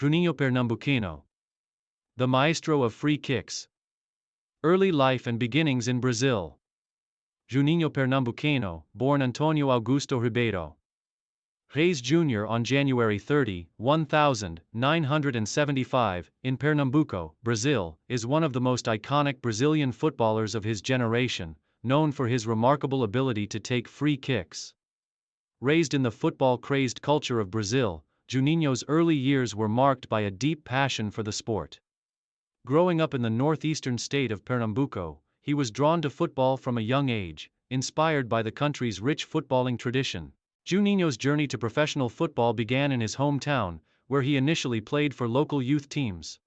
Juninho Pernambucano. The maestro of free kicks. Early life and beginnings in Brazil. Juninho Pernambucano, born Antônio Augusto Ribeiro Reis Jr. on January 30, 1975, in Pernambuco, Brazil, is one of the most iconic Brazilian footballers of his generation, known for his remarkable ability to take free kicks. Raised in the football-crazed culture of Brazil, Juninho's early years were marked by a deep passion for the sport. Growing up in the northeastern state of Pernambuco, he was drawn to football from a young age, inspired by the country's rich footballing tradition. Juninho's journey to professional football began in his hometown, where he initially played for local youth teams.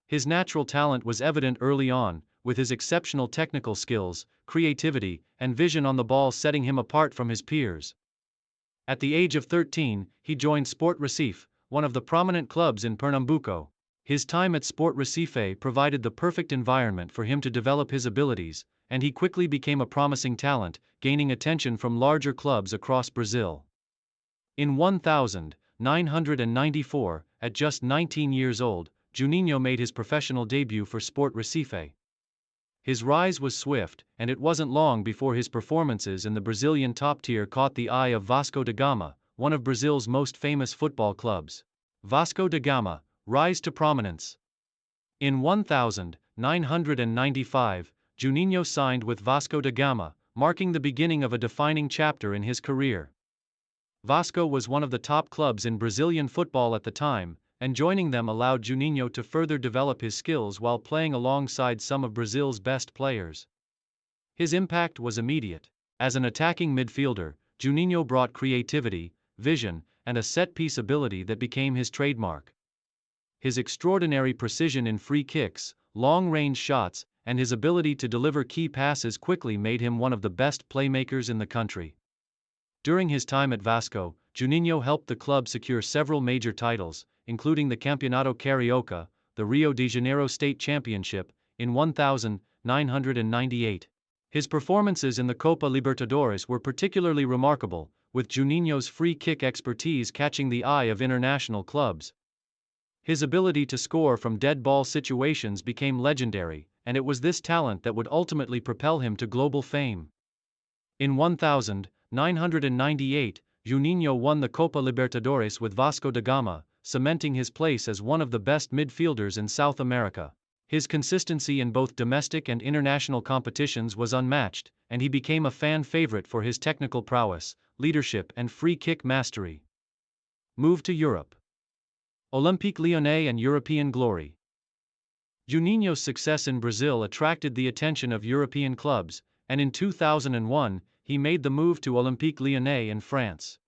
His natural talent was evident early on, with his exceptional technical skills, creativity, and vision on the ball setting him apart from his peers. At the age of 13, he joined Sport Recife, one of the prominent clubs in Pernambuco. His time at Sport Recife provided the perfect environment for him to develop his abilities, and he quickly became a promising talent, gaining attention from larger clubs across Brazil. In 1994, at just 19 years old, Juninho made his professional debut for Sport Recife. His rise was swift, and it wasn't long before his performances in the Brazilian top tier caught the eye of Vasco da Gama, one of Brazil's most famous football clubs. Vasco da Gama, rise to prominence. In 1995, Juninho signed with Vasco da Gama, marking the beginning of a defining chapter in his career. Vasco was one of the top clubs in Brazilian football at the time, and joining them allowed Juninho to further develop his skills while playing alongside some of Brazil's best players. His impact was immediate. As an attacking midfielder, Juninho brought creativity, vision, and a set-piece ability that became his trademark. His extraordinary precision in free kicks, long-range shots, and his ability to deliver key passes quickly made him one of the best playmakers in the country. During his time at Vasco, Juninho helped the club secure several major titles, including the Campeonato Carioca, the Rio de Janeiro State Championship, in 1998. His performances in the Copa Libertadores were particularly remarkable, with Juninho's free kick expertise catching the eye of international clubs. His ability to score from dead ball situations became legendary, and it was this talent that would ultimately propel him to global fame. In 1998, Juninho won the Copa Libertadores with Vasco da Gama, cementing his place as one of the best midfielders in South America. His consistency in both domestic and international competitions was unmatched, and he became a fan favorite for his technical prowess, leadership, and free kick mastery. Move to Europe. Olympique Lyonnais and European glory. Juninho's success in Brazil attracted the attention of European clubs, and in 2001, he made the move to Olympique Lyonnais in France.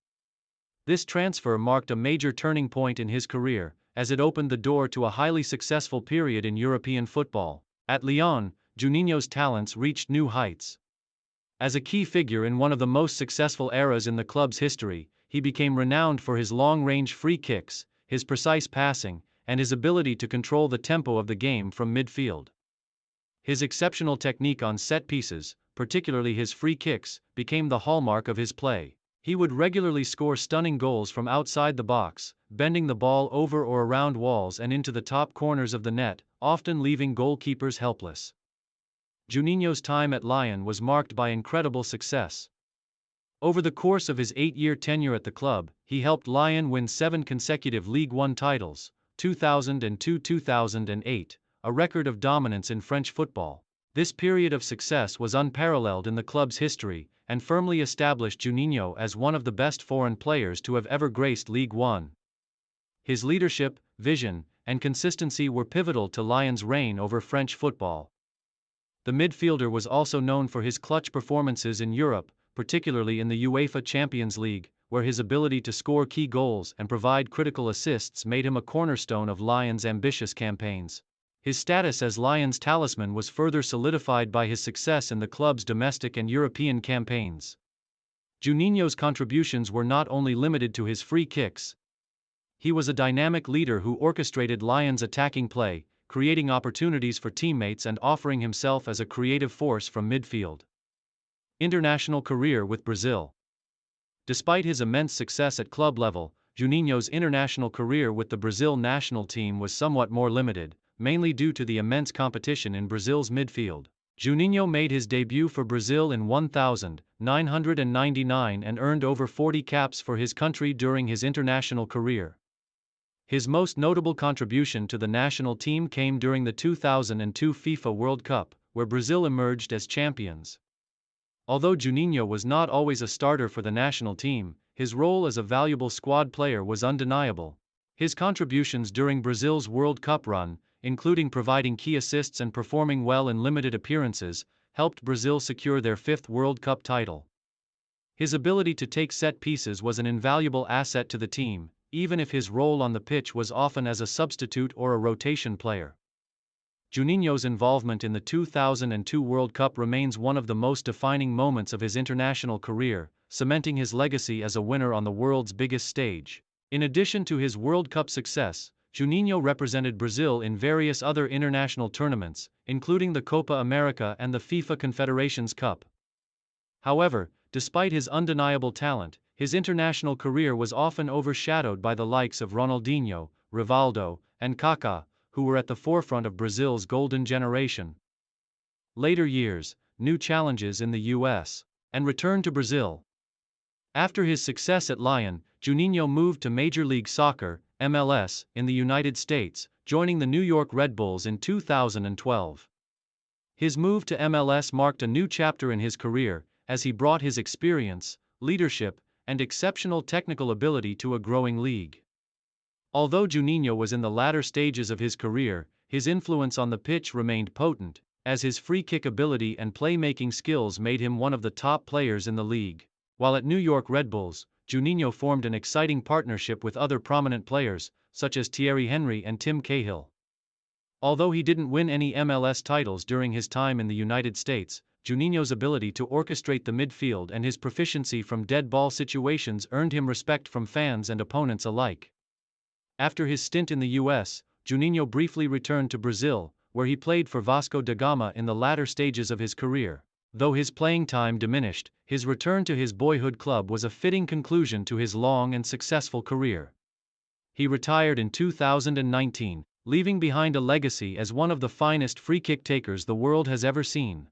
This transfer marked a major turning point in his career, as it opened the door to a highly successful period in European football. At Lyon, Juninho's talents reached new heights. As a key figure in one of the most successful eras in the club's history, he became renowned for his long-range free kicks, his precise passing, and his ability to control the tempo of the game from midfield. His exceptional technique on set pieces, particularly his free kicks, became the hallmark of his play. He would regularly score stunning goals from outside the box, bending the ball over or around walls and into the top corners of the net, often leaving goalkeepers helpless. Juninho's time at Lyon was marked by incredible success. Over the course of his 8-year tenure at the club, he helped Lyon win 7 consecutive Ligue 1 titles, 2002-2008, a record of dominance in French football. This period of success was unparalleled in the club's history, and firmly established Juninho as one of the best foreign players to have ever graced Ligue 1. His leadership, vision, and consistency were pivotal to Lyon's reign over French football. The midfielder was also known for his clutch performances in Europe, particularly in the UEFA Champions League, where his ability to score key goals and provide critical assists made him a cornerstone of Lyon's ambitious campaigns. His status as Lyon's talisman was further solidified by his success in the club's domestic and European campaigns. Juninho's contributions were not only limited to his free kicks. He was a dynamic leader who orchestrated Lyon's attacking play, creating opportunities for teammates and offering himself as a creative force from midfield. International career with Brazil. Despite his immense success at club level, Juninho's international career with the Brazil national team was somewhat more limited, mainly due to the immense competition in Brazil's midfield. Juninho made his debut for Brazil in 1999 and earned over 40 caps for his country during his international career. His most notable contribution to the national team came during the 2002 FIFA World Cup, where Brazil emerged as champions. Although Juninho was not always a starter for the national team, his role as a valuable squad player was undeniable. His contributions during Brazil's World Cup run, including providing key assists and performing well in limited appearances, helped Brazil secure their fifth World Cup title. His ability to take set pieces was an invaluable asset to the team, even if his role on the pitch was often as a substitute or a rotation player. Juninho's involvement in the 2002 World Cup remains one of the most defining moments of his international career, cementing his legacy as a winner on the world's biggest stage. In addition to his World Cup success, Juninho represented Brazil in various other international tournaments, including the Copa America and the FIFA Confederations Cup. However, despite his undeniable talent, his international career was often overshadowed by the likes of Ronaldinho, Rivaldo, and Kaká, who were at the forefront of Brazil's golden generation. Later years, new challenges in the US, and return to Brazil. After his success at Lyon, Juninho moved to Major League Soccer, MLS, in the United States, joining the New York Red Bulls in 2012. His move to MLS marked a new chapter in his career, as he brought his experience, leadership, and exceptional technical ability to a growing league. Although Juninho was in the latter stages of his career, his influence on the pitch remained potent, as his free-kick ability and playmaking skills made him one of the top players in the league. While at New York Red Bulls, Juninho formed an exciting partnership with other prominent players, such as Thierry Henry and Tim Cahill. Although he didn't win any MLS titles during his time in the United States, Juninho's ability to orchestrate the midfield and his proficiency from dead ball situations earned him respect from fans and opponents alike. After his stint in the US, Juninho briefly returned to Brazil, where he played for Vasco da Gama in the latter stages of his career. Though his playing time diminished, his return to his boyhood club was a fitting conclusion to his long and successful career. He retired in 2019, leaving behind a legacy as one of the finest free-kick takers the world has ever seen.